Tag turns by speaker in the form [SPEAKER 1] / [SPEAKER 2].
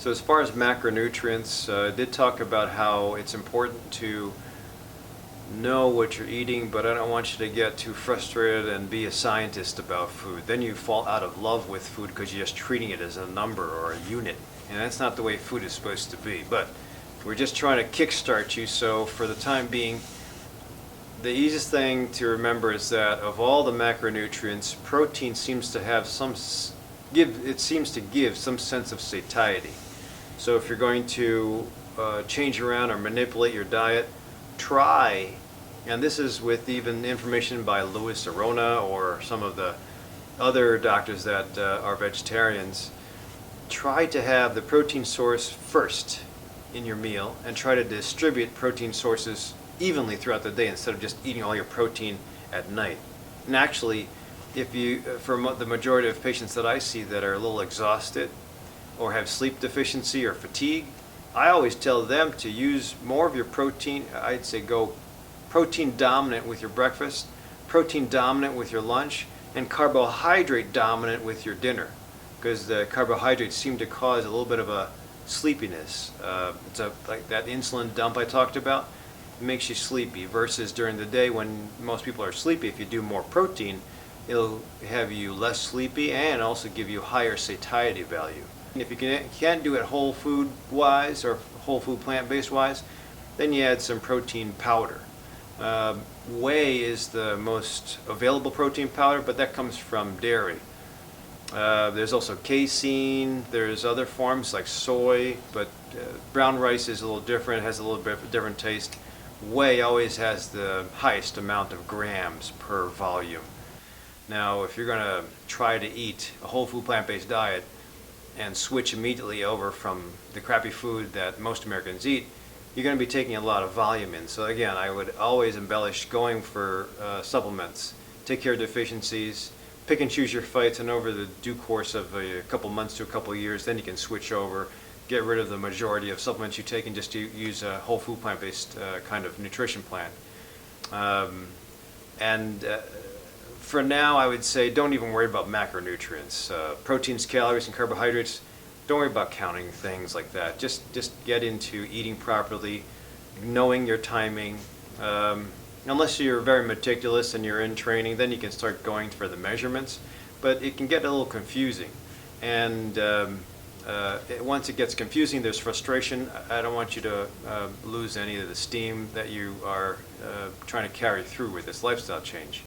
[SPEAKER 1] So as far as macronutrients, I did talk about how it's important to know what you're eating, but I don't want you to get too frustrated and be a scientist about food. Then you fall out of love with food because you're just treating it as a number or a unit, and that's not the way food is supposed to be. But we're just trying to kickstart you, so for the time being, the easiest thing to remember is that of all the macronutrients, protein seems to have it seems to give some sense of satiety. So if you're going to change around or manipulate your diet, try, and this is with even information by Louis Arona or some of the other doctors that are vegetarians, try to have the protein source first in your meal and try to distribute protein sources evenly throughout the day instead of just eating all your protein at night. And actually, if you, for the majority of patients that I see that are a little exhausted or have sleep deficiency or fatigue, I always tell them to use more of your protein. I'd say go protein dominant with your breakfast, protein dominant with your lunch, and carbohydrate dominant with your dinner, because the carbohydrates seem to cause a little bit of a sleepiness. It's like that insulin dump I talked about. It makes you sleepy, versus during the day when most people are sleepy, if you do more protein, it'll have you less sleepy and also give you higher satiety value. If you can't do it whole food wise or whole food plant-based wise, then you add some protein powder. Whey is the most available protein powder, but that comes from dairy. There's also casein, there's other forms like soy, but brown rice is a little different, has a little bit different taste. Whey always has the highest amount of grams per volume. Now, if you're going to try to eat a whole food plant-based diet and switch immediately over from the crappy food that most Americans eat, you're going to be taking a lot of volume in. So again, I would always embellish going for supplements. Take care of deficiencies, pick and choose your fights, and over the due course of a couple months to a couple years, then you can switch over, get rid of the majority of supplements you take and just use a whole food plant-based kind of nutrition plan. For now, I would say don't even worry about macronutrients. Proteins, calories, and carbohydrates, don't worry about counting things like that. Just get into eating properly, knowing your timing. Unless you're very meticulous and you're in training, then you can start going for the measurements. But it can get a little confusing. And once it gets confusing, there's frustration. I don't want you to lose any of the steam that you are trying to carry through with this lifestyle change.